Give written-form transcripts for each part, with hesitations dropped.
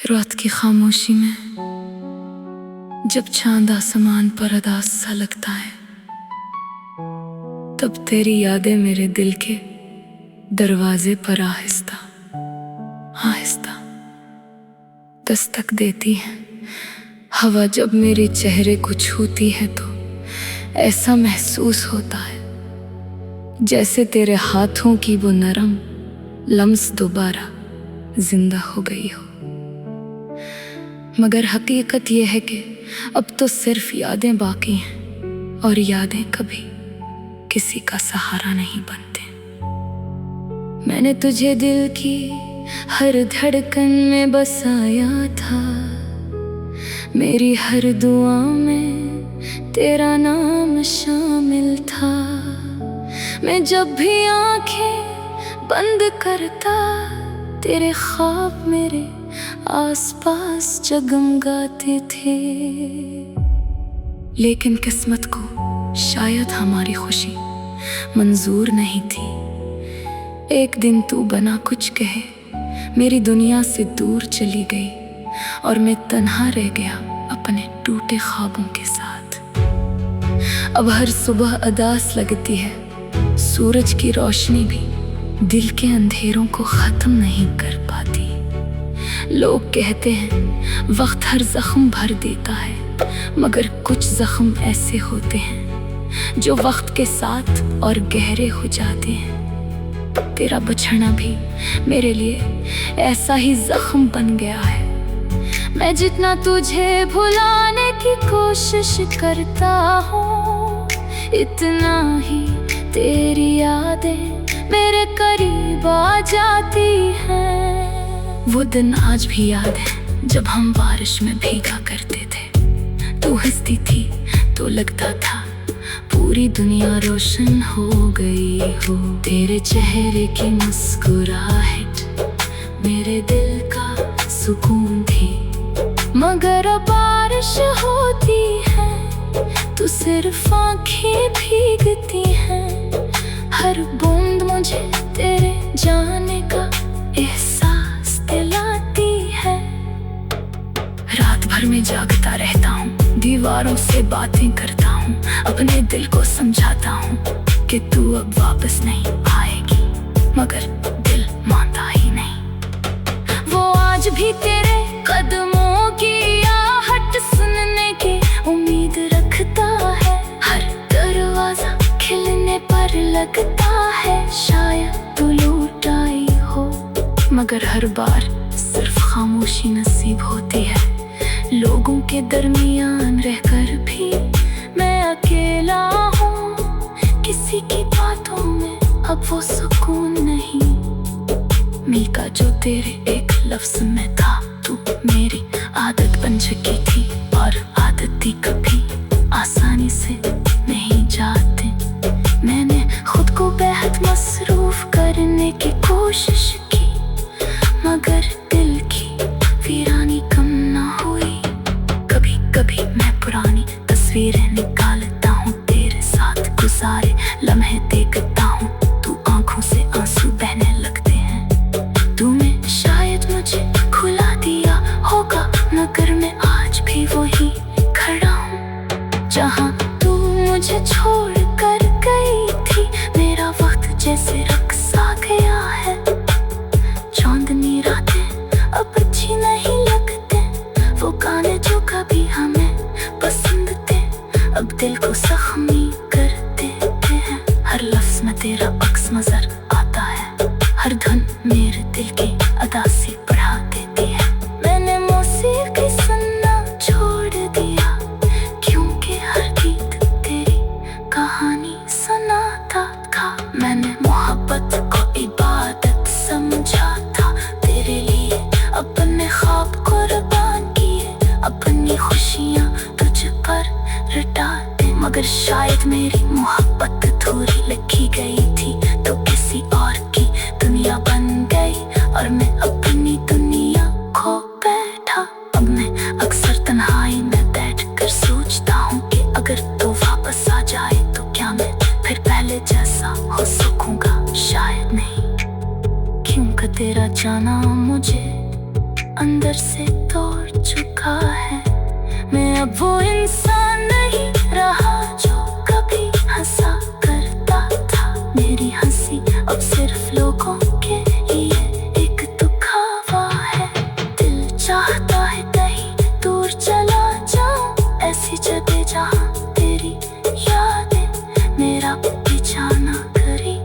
रात की खामोशी में जब चांद आसमान पर अदास सा लगता है, तब तेरी यादें मेरे दिल के दरवाजे पर आहिस्ता आहिस्ता दस्तक देती हैं। हवा जब मेरे चेहरे को छूती है तो ऐसा महसूस होता है जैसे तेरे हाथों की वो नरम लम्स दोबारा जिंदा हो गई हो। मगर हकीकत यह है कि अब तो सिर्फ यादें बाकी हैं और यादें कभी किसी का सहारा नहीं बनते। मैंने तुझे दिल की हर धड़कन में बसाया था, मेरी हर दुआ में तेरा नाम शामिल था। मैं जब भी आंखें बंद करता, तेरे ख्वाब मेरे आसपास जगमगाते थे। लेकिन किस्मत को शायद हमारी खुशी मंजूर नहीं थी। एक दिन तू बना कुछ कहे मेरी दुनिया से दूर चली गई और मैं तन्हा रह गया अपने टूटे ख्वाबों के साथ। अब हर सुबह अदास लगती है, सूरज की रोशनी भी दिल के अंधेरों को खत्म नहीं कर पाती। लोग कहते हैं वक्त हर जख्म भर देता है, मगर कुछ जख्म ऐसे होते हैं जो वक्त के साथ और गहरे हो जाते हैं। तेरा बछड़ा भी मेरे लिए ऐसा ही जख्म बन गया है। मैं जितना तुझे भुलाने की कोशिश करता हूँ, इतना ही तेरी यादें मेरे करीब आ जाती हैं। वो दिन आज भी याद है जब हम बारिश में भीगा करते थे। तू हंसती थी तो लगता था पूरी दुनिया रोशन हो गई हो। तेरे चेहरे की मुस्कुराहट मेरे दिल का सुकून थी। मगर अब बारिश होती है तो सिर्फ आंखें भीगती हैं। हर बूंद मुझे तेरे जाने का एहसास दिलाती है। रात भर में जागता रहता हूँ, दीवारों से बातें करता हूँ, अपने दिल को समझाता हूँ कि तू अब वापस नहीं आएगी, मगर दिल मानता ही नहीं। वो आज भी तेरे कदमों की आहट सुनने की उम्मीद रखता है। हर दरवाजा खिलने पर लगता है शायद तू लौट आई हो, मगर हर बार सिर्फ खामोशी नसीब होती है। लोगों के दरमियान रहकर भी मैं अकेला हूँ, किसी की बातों में अब वो सुकून नहीं। मीका जो तेरे एक लफ्ज में था, तू मेरी आदत बन चुकी थी और आदती कभी आसानी से नहीं जाते। मैंने खुद को बेहद मसरूफ करने की कोशिश की, मगर दिल की वीरानी कम ना हुई। कभी कभी मैं पुरानी तस्वीरें निकालता हूँ, तेरे साथ गुजारे लम्हे देखता हूँ। तू आंखों से आंसू बहने लगते हैं। तूने शायद मुझे खुला दिया होगा, मगर मैं आज भी वही खड़ा हूँ जहाँ तू मुझे छोड़ कर गई थी। मेरा वक्त जैसे रक्स आ गया है। चांदनी रातें अब अच्छी नहीं लगते, वो गाने जो कभी हमें पसंद थे अब दिल को जख्मी कर देते हैं। हर लफ्ज में तेरा अक्स नजर आता है, हर धुन मेरे दिल की अदासी बढ़ा देती है। मैंने मौसीकी सुनना छोड़ दिया, क्योंकि हर गीत तेरी कहानी सुनाता था। मैंने मोहब्बत को इबादत समझा था, तेरे लिए अपने ख्वाब कुर्बान किए, अपनी खुशियाँ तुझ पर रटा दे। मगर शायद मेरी मोहब्बत अधूरी लिखी गई थी, तो किसी और की दुनिया बन गई और मैं अपनी दुनिया अंदर से तोड़ चुका है। मैं अब वो इंसान नहीं रहा जो कभी हंसा करता था। मेरी हंसी अब सिर्फ लोगों के लिए एक दुखावा है। दिल चाहता है कहीं दूर चला जाऊं, ऐसी जगह जहां तेरी यादें मेरा पीछा ना करी।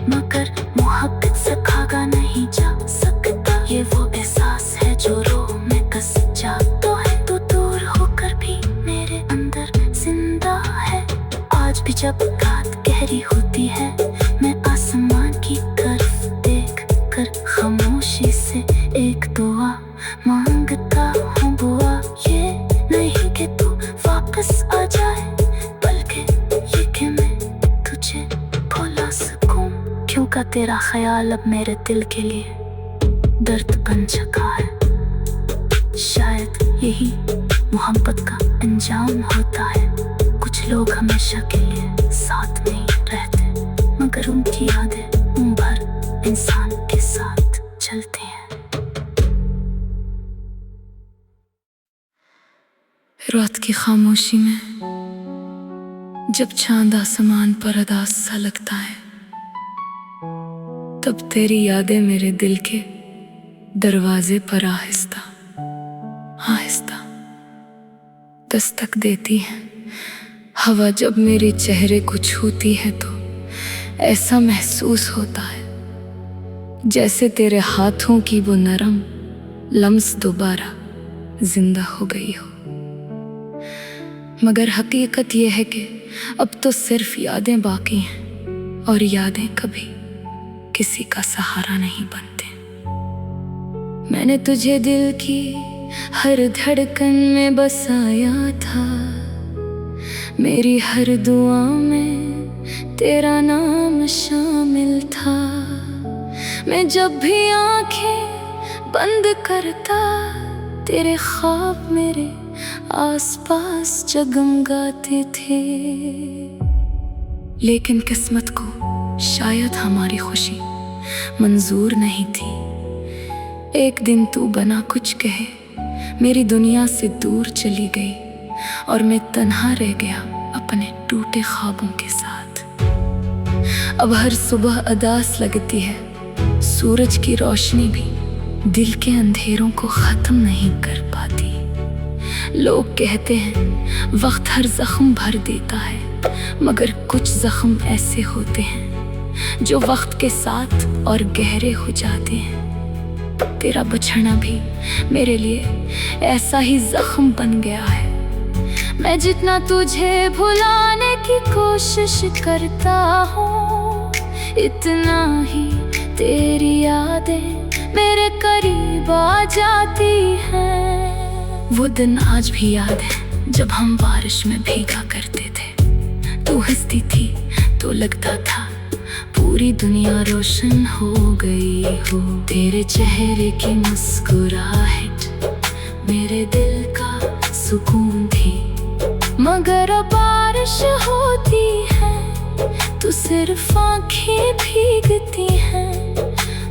मगर मोहब्बत से भागा नहीं जा सकता, ये वो एहसास है जो रूह में कस जाता है। तो दूर होकर भी मेरे अंदर जिंदा है। आज भी जब रात गहरी होती है, मैं आसमान की तरफ देख कर खामोशी से एक दुआ मांगता हूँ। बुआ ये नहीं कि तू वापस आ जाए, बल्कि ये कि मैं तुझे भुला सकूं। क्यों का तेरा ख्याल अब मेरे दिल के लिए दर्द बन चुका है। शायद यही मोहब्बत का अंजाम होता है। कुछ लोग हमेशा के लिए साथ नहीं रहते, मगर उनकी यादें उम्र भर इंसान के साथ चलती हैं। रात की खामोशी में जब चांद आसमान पर अदास सा लगता है, तब तेरी यादें मेरे दिल के दरवाजे पर आहिस्ता आहिस्ता दस्तक देती हैं। हवा जब मेरे चेहरे को छूती है तो ऐसा महसूस होता है जैसे तेरे हाथों की वो नरम लम्स दोबारा जिंदा हो गई हो। मगर हकीकत यह है कि अब तो सिर्फ यादें बाकी हैं, और यादें कभी किसी का सहारा नहीं बनते। मैंने तुझे दिल की हर धड़कन में बसाया था, मेरी हर दुआ में तेरा नाम शामिल था। मैं जब भी आंखें बंद करता, तेरे ख्वाब मेरे आसपास जगमगाते थे। लेकिन किस्मत को शायद हमारी खुशी मंजूर नहीं थी। एक दिन तू बना कुछ कहे, मेरी दुनिया से दूर चली गई, और मैं तन्हा रह गया अपने टूटे ख्वाबों के साथ। अब हर सुबह अदास लगती है, सूरज की रोशनी भी दिल के अंधेरों को खत्म नहीं कर पाती। लोग कहते हैं वक्त हर जख्म भर देता है, मगर कुछ जख्म ऐसे होते हैं जो वक्त के साथ और गहरे हो जाते हैं। तेरा बिछड़ना भी मेरे लिए ऐसा ही जख्म बन गया है। मैं जितना तुझे भुलाने की कोशिश करता हूँ, इतना ही तेरी यादें मेरे करीब आ जाती हैं। वो दिन आज भी याद है जब हम बारिश में भीगा करते थे। तू हंसती थी तो लगता था पूरी दुनिया रोशन हो गई हो। तेरे चेहरे की मुस्कुराहट मेरे दिल का सुकून थी। मगर अब बारिश होती है तो सिर्फ आंखें भीगती हैं।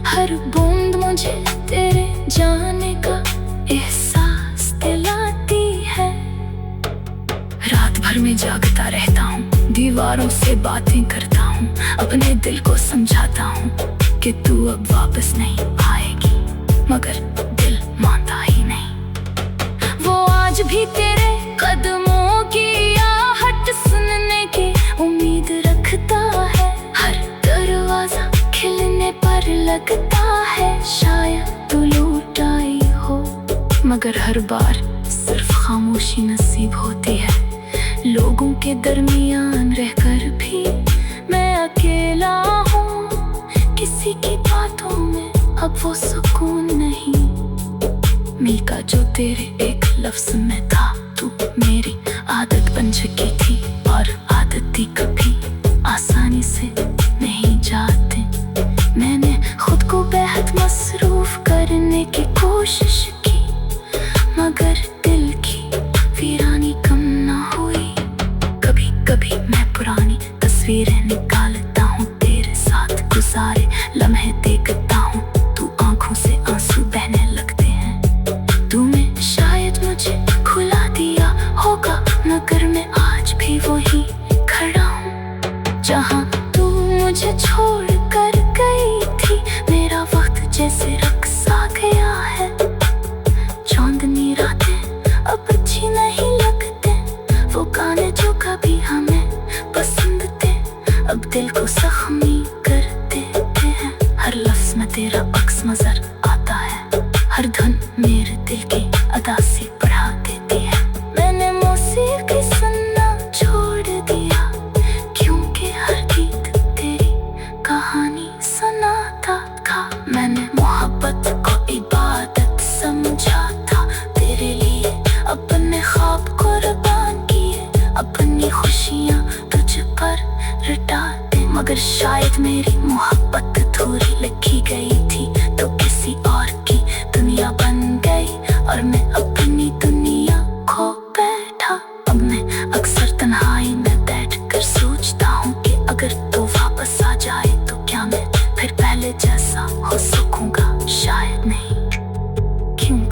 हर बूंद मुझे तेरे जाने का एहसास दिलाती है। रात भर में जागता रहता हूँ, दीवारों से बातें करता हूँ, अपने दिल को समझाता हूँ कि तू अब वापस नहीं आएगी, मगर दिल मानता ही नहीं। वो आज भी तेरे कदमों की आहट सुनने की उम्मीद रखता है। हर दरवाजा खिलने पर लगता है शायद तू लौट आई हो, मगर हर बार सिर्फ खामोशी नसीब होती है। लोगों के दरमियान रहकर भी मैं अकेला हूँ। किसी की बातों में अब वो सुकून नहीं मिलता जो तेरे एक लफ्ज में था। तू मेरी आदत बन चुकी थी, और आदती कभी आसानी से नहीं जाते। मैंने खुद को बेहद मसरूफ करने की कोशिश की, मगर दिल की वीरानी कम ना हुई। कभी कभी मैं पुरानी तस्वीरें निकालता हूँ, तेरे साथ गुजारे लम्हे देखता हूँ। तू आंखों से आंसू बहने लगते हैं,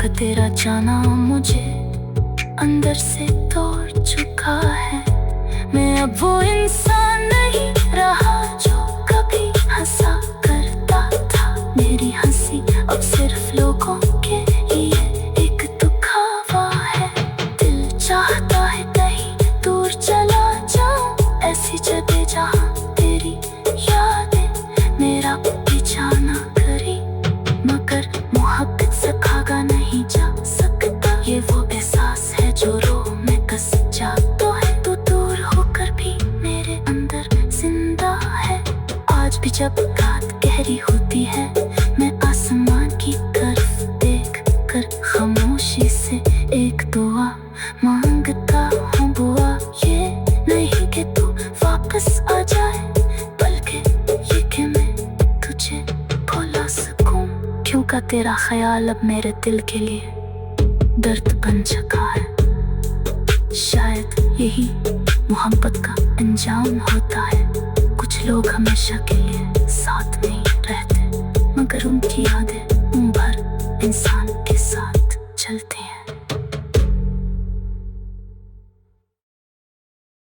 का तेरा जाना मुझे अंदर से तोड़ चुका है। मैं अब वो इंसान नहीं रहा जो कभी हंसा करता था। मेरी हंसी अब सिर्फ लोगों के लिए एक दुखावा है। दिल चाहता है कहीं दूर चला जाऊं, ऐसी जगह जहां तेरी यादें मेरा पीछा ना करी। मगर मोहब्बत से भागा नहीं जा सकता, ये वो एहसास है जो रो में कस जाता है। तू दूर होकर भी मेरे अंदर जिंदा है। आज भी जब रात गहरी होती है, मैं आसमान की तरफ देख कर खामोशी से एक दुआ मांगता हूँ। बुआ ये नहीं कि तू वापस आ जाए, बल्कि ये कि मैं तुझे भुला सकूं। क्यों का तेरा ख्याल अब मेरे दिल के लिए दर्द बन चुका है। शायद यही मोहब्बत का अंजाम होता है। कुछ लोग हमेशा के लिए साथ नहीं रहते, मगर उनकी यादें उम्र भर इंसान